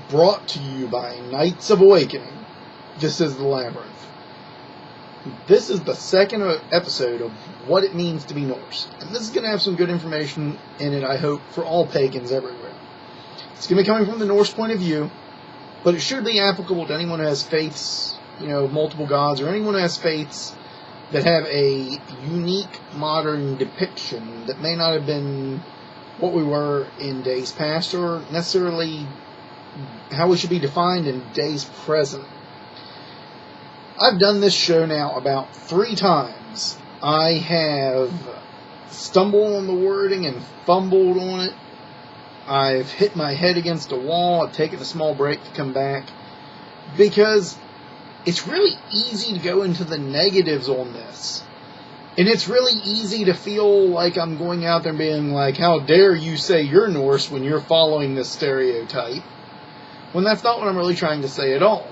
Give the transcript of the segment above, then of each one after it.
brought to you by Knights of Awakening. This is the Labyrinth. This is the second episode of what it means to be Norse. And this is going to have some good information in it, I hope, for all pagans everywhere. It's going to be coming from the Norse point of view, but it should be applicable to anyone who has faiths, multiple gods, or anyone who has faiths that have a unique modern depiction that may not have been what we were in days past, or necessarily how we should be defined in days present. I've done this show now about 3 times. I have stumbled on the wording and fumbled on it. I've hit my head against a wall. I've taken a small break to come back, because it's really easy to go into the negatives on this. And it's really easy to feel like I'm going out there and being like, how dare you say you're Norse when you're following this stereotype, when that's not what I'm really trying to say at all.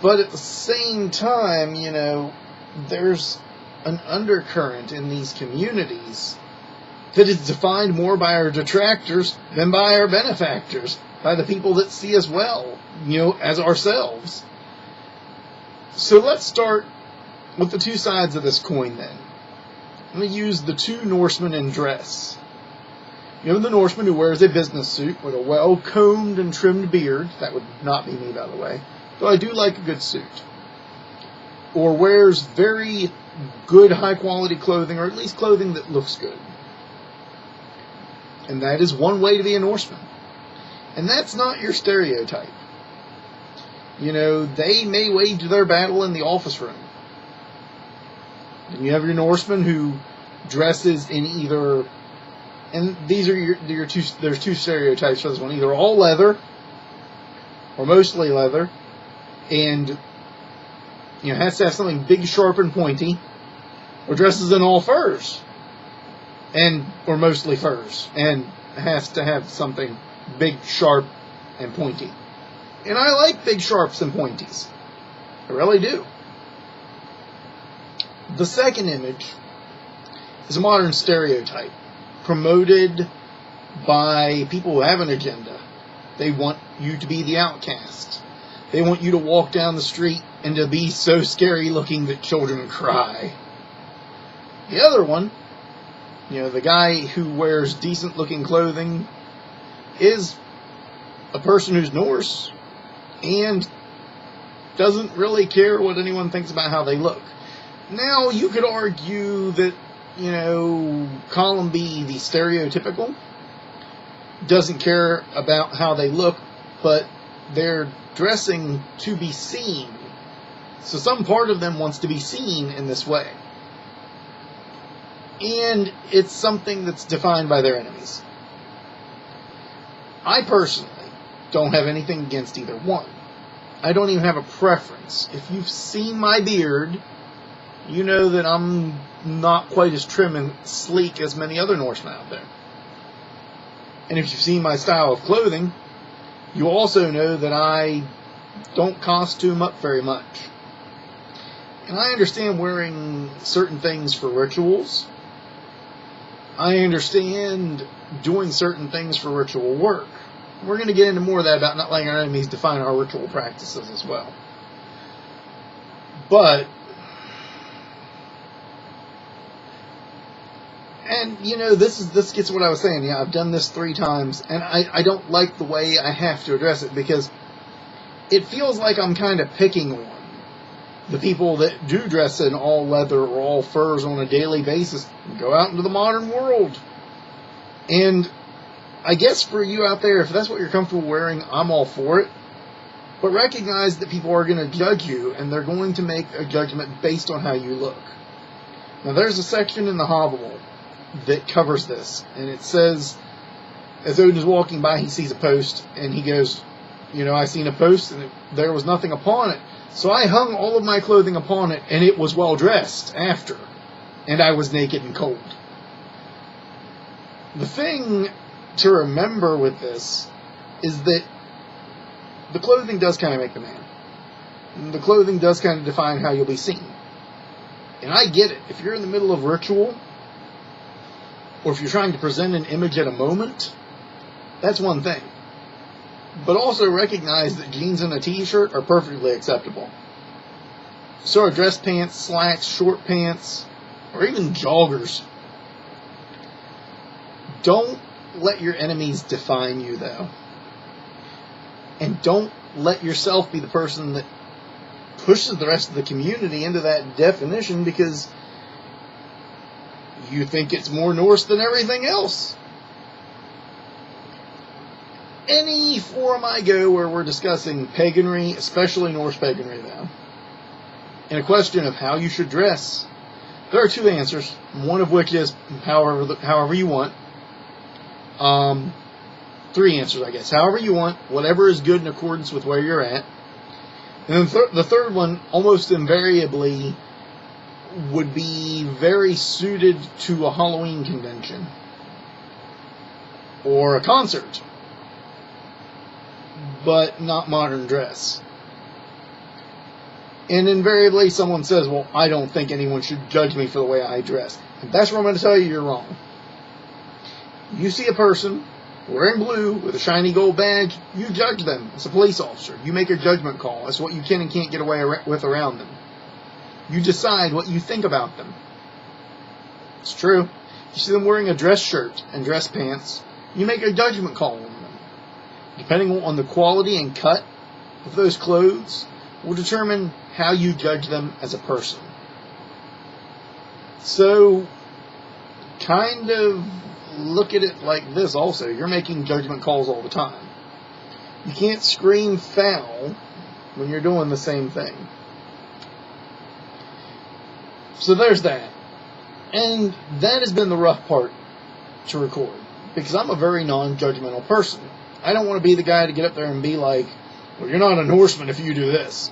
But at the same time, there's an undercurrent in these communities that is defined more by our detractors than by our benefactors, by the people that see us well, as ourselves. So let's start with the 2 sides of this coin then. I'm going to use the 2 Norsemen in dress. You have the Norseman who wears a business suit with a well-combed and trimmed beard. That would not be me, by the way. Though I do like a good suit. Or wears very good, high-quality clothing, or at least clothing that looks good. And that is one way to be a Norseman. And that's not your stereotype. They may wage their battle in the office room. And you have your Norseman who dresses in either, and these are your 2, there's 2 stereotypes for this one, either all leather, or mostly leather, and, has to have something big, sharp, and pointy, or dresses in all furs, or mostly furs, and has to have something big, sharp, and pointy. And I like big sharps and pointies. I really do. The second image is a modern stereotype promoted by people who have an agenda. They want you to be the outcast. They want you to walk down the street and to be so scary looking that children cry. The other one, the guy who wears decent looking clothing, is a person who's Norse and doesn't really care what anyone thinks about how they look. Now, you could argue that, column B, the stereotypical, doesn't care about how they look, but they're dressing to be seen. So some part of them wants to be seen in this way. And it's something that's defined by their enemies. I personally don't have anything against either one. I don't even have a preference. If you've seen my beard, you know that I'm not quite as trim and sleek as many other Norsemen out there. And if you've seen my style of clothing, you also know that I don't costume up very much. And I understand wearing certain things for rituals. I understand doing certain things for ritual work. We're going to get into more of that about not letting our enemies define our ritual practices as well. But, and this gets what I was saying. Yeah, I've done this 3 times, and I don't like the way I have to address it, because it feels like I'm kind of picking on the people that do dress in all leather or all furs on a daily basis and go out into the modern world. And I guess for you out there, if that's what you're comfortable wearing, I'm all for it. But recognize that people are going to judge you, and they're going to make a judgment based on how you look. Now, there's a section in the Hovel that covers this, and it says, as Odin is walking by, he sees a post, and he goes, I seen a post, and there was nothing upon it. So I hung all of my clothing upon it, and it was well dressed after, and I was naked and cold. The thing to remember with this is that the clothing does kind of make the man. And the clothing does kind of define how you'll be seen. And I get it. If you're in the middle of ritual, or if you're trying to present an image at a moment, that's one thing. but also recognize that jeans and a t-shirt are perfectly acceptable. So are dress pants, slacks, short pants, or even joggers. Don't let your enemies define you, though. And don't let yourself be the person that pushes the rest of the community into that definition because you think it's more Norse than everything else. Any forum I go where we're discussing paganry, especially Norse paganry though, and a question of how you should dress, there are two answers, one of which is however you want. Three answers, I guess. However you want, whatever is good in accordance with where you're at. And then the third one, almost invariably, would be very suited to a Halloween convention or a concert, but not modern dress. And invariably someone says, well, I don't think anyone should judge me for the way I dress. And that's where I'm going to tell you you're wrong. You see a person wearing blue with a shiny gold badge, you judge them as a police officer. You make a judgment call as to what you can and can't get away with around them. You decide what you think about them. It's true. You see them wearing a dress shirt and dress pants, you make a judgment call on them. Depending on the quality and cut of those clothes will determine how you judge them as a person. So, kind of look at it like this also. You're making judgment calls all the time. You can't scream foul when you're doing the same thing. So there's that. And that has been the rough part to record. Because I'm a very non-judgmental person. I don't want to be the guy to get up there and be like, well, you're not a Norseman if you do this.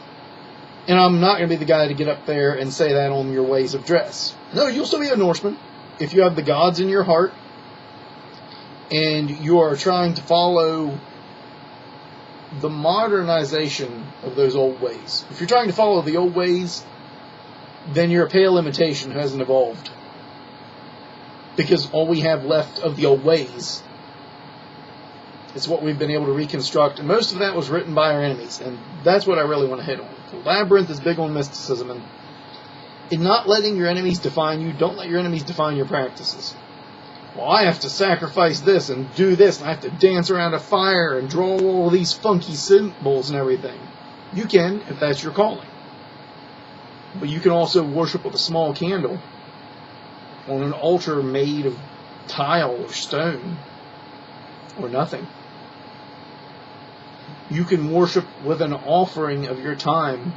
And I'm not going to be the guy to get up there and say that on your ways of dress. No, you'll still be a Norseman if you have the gods in your heart and you are trying to follow the modernization of those old ways. If you're trying to follow the old ways, then you're a pale imitation who hasn't evolved. Because all we have left of the old ways is what we've been able to reconstruct, and most of that was written by our enemies, and that's what I really want to hit on. The Labyrinth is big on mysticism, and in not letting your enemies define you, don't let your enemies define your practices. Well, I have to sacrifice this and do this, and I have to dance around a fire and draw all these funky symbols and everything. You can, if that's your calling. But you can also worship with a small candle on an altar made of tile or stone or nothing. You can worship with an offering of your time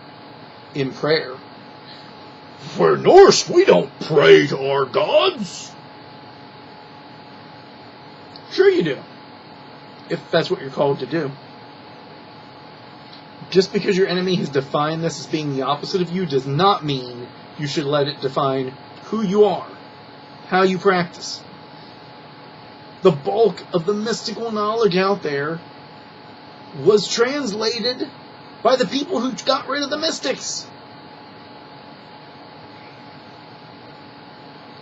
in prayer. We're Norse, we don't pray to our gods. Sure you do, if that's what you're called to do. Just because your enemy has defined this as being the opposite of you does not mean you should let it define who you are, how you practice. The bulk of the mystical knowledge out there was translated by the people who got rid of the mystics.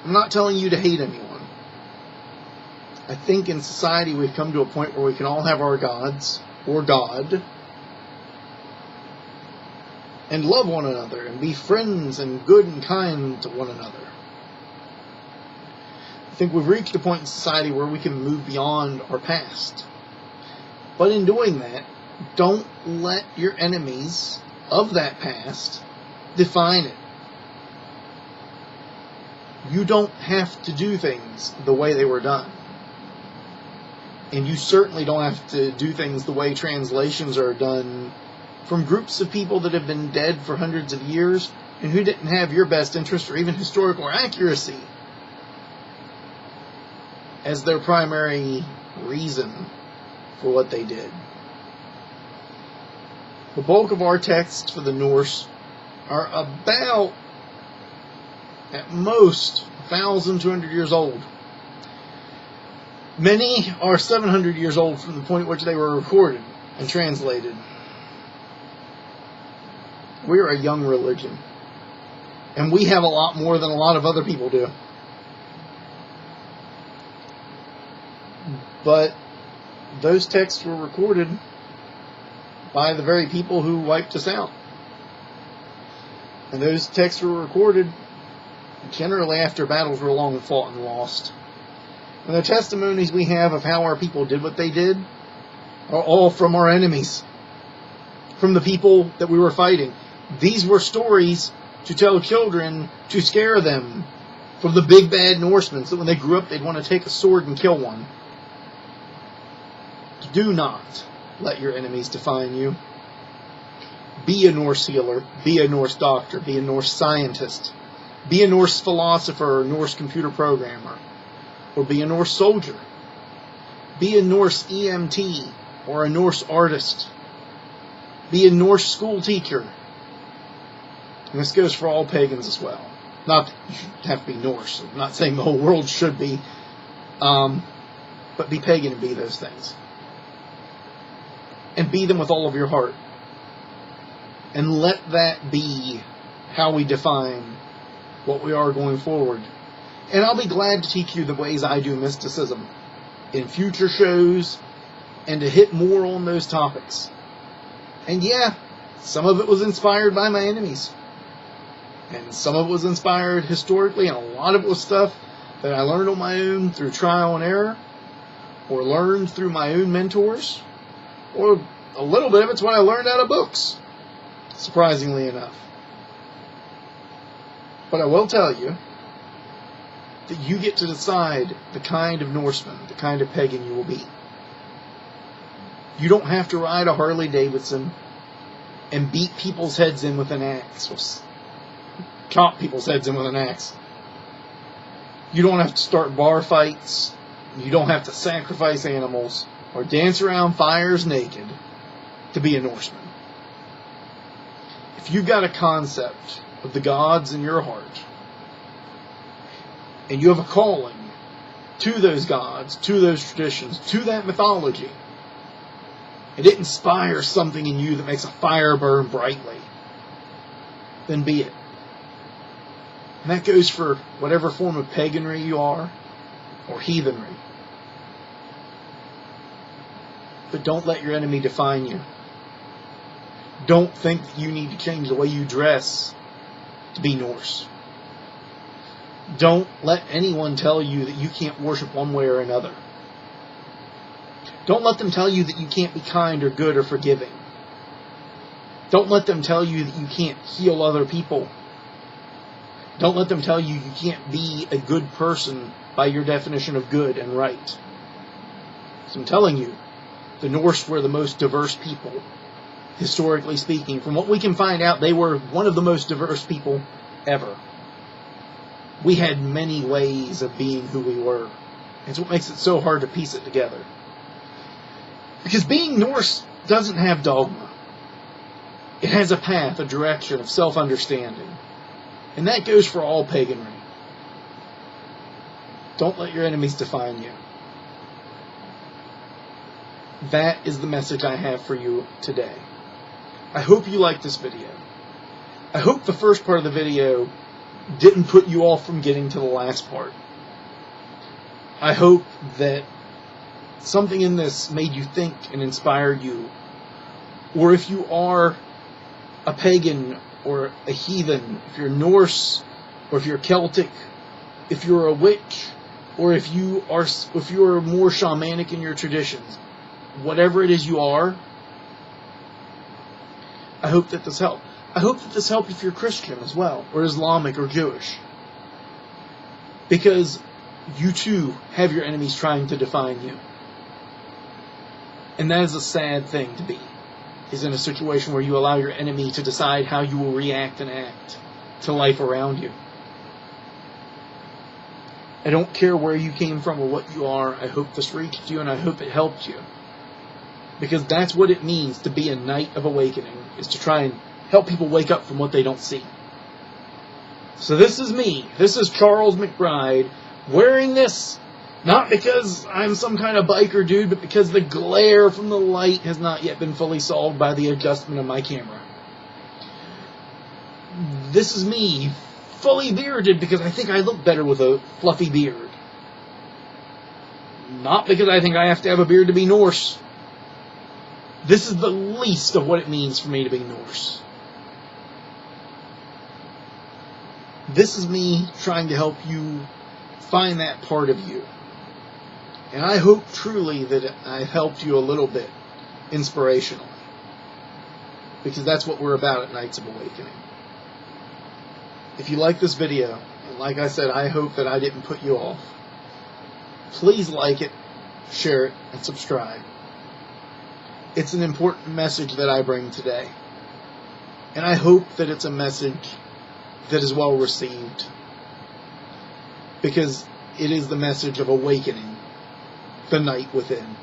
I'm not telling you to hate anyone. I think in society we've come to a point where we can all have our gods, or God, and love one another, and be friends and good and kind to one another. I think we've reached a point in society where we can move beyond our past. But in doing that, don't let your enemies of that past define it. You don't have to do things the way they were done. And you certainly don't have to do things the way translations are done from groups of people that have been dead for hundreds of years and who didn't have your best interest or even historical accuracy as their primary reason for what they did. The bulk of our texts for the Norse are about, at most, 1,200 years old. Many are 700 years old from the point at which they were recorded and translated. We are a young religion, and we have a lot more than a lot of other people do. But those texts were recorded by the very people who wiped us out. And those texts were recorded generally after battles were long fought and lost. And the testimonies we have of how our people did what they did are all from our enemies, from the people that we were fighting. These were stories to tell children to scare them from the big bad Norsemen, so when they grew up they'd want to take a sword and kill one. Do not let your enemies define you. Be a Norse healer, be a Norse doctor, be a Norse scientist, be a Norse philosopher or Norse computer programmer, or be a Norse soldier. Be a Norse EMT or a Norse artist. Be a Norse school teacher. And this goes for all pagans as well. Not that you have to be Norse. I'm not saying the whole world should be. But be pagan and be those things. And be them with all of your heart. And let that be how we define what we are going forward. And I'll be glad to teach you the ways I do mysticism in future shows and to hit more on those topics. And yeah, some of it was inspired by my enemies. And some of it was inspired historically, and a lot of it was stuff that I learned on my own through trial and error, or learned through my own mentors, or a little bit of it's what I learned out of books, surprisingly enough. But I will tell you that you get to decide the kind of Norseman, the kind of pagan you will be. You don't have to ride a Harley Davidson and beat people's heads in with an axe, or chop people's heads in with an axe. You don't have to start bar fights. You don't have to sacrifice animals or dance around fires naked to be a Norseman. If you've got a concept of the gods in your heart, and you have a calling to those gods, to those traditions, to that mythology, and it inspires something in you that makes a fire burn brightly, then be it. And that goes for whatever form of paganry you are, or heathenry. But don't let your enemy define you. Don't think that you need to change the way you dress to be Norse. Don't let anyone tell you that you can't worship one way or another. Don't let them tell you that you can't be kind or good or forgiving. Don't let them tell you that you can't heal other people. Don't let them tell you you can't be a good person by your definition of good and right. So I'm telling you, the Norse were the most diverse people, historically speaking. From what we can find out, they were one of the most diverse people ever. We had many ways of being who we were. It's what makes it so hard to piece it together. Because being Norse doesn't have dogma. It has a path, a direction of self-understanding. And that goes for all paganry. Don't let your enemies define you. That is the message I have for you today. I hope you liked this video. I hope the first part of the video didn't put you off from getting to the last part. I hope that something in this made you think and inspired you. Or if you are a pagan or a heathen, if you're Norse, or if you're Celtic, if you're a witch, or if you're more shamanic in your traditions, whatever it is you are, I hope that this helped. I hope that this helped if you're Christian as well, or Islamic or Jewish. Because you too have your enemies trying to define you. And that is a sad thing to be, is in a situation where you allow your enemy to decide how you will react and act to life around you. I don't care where you came from or what you are. I hope this reached you and I hope it helped you. Because that's what it means to be a Knight of Awakening, is to try and help people wake up from what they don't see. So this is me. This is Charles McBride, wearing this not because I'm some kind of biker dude, but because the glare from the light has not yet been fully solved by the adjustment of my camera. This is me, fully bearded, because I think I look better with a fluffy beard. Not because I think I have to have a beard to be Norse. This is the least of what it means for me to be Norse. This is me trying to help you find that part of you. And I hope truly that I've helped you a little bit inspirationally. Because that's what we're about at Knights of Awakening. If you like this video, and like I said, I hope that I didn't put you off, please like it, share it, and subscribe. It's an important message that I bring today. And I hope that it's a message that is well received. Because it is the message of awakening the knight within.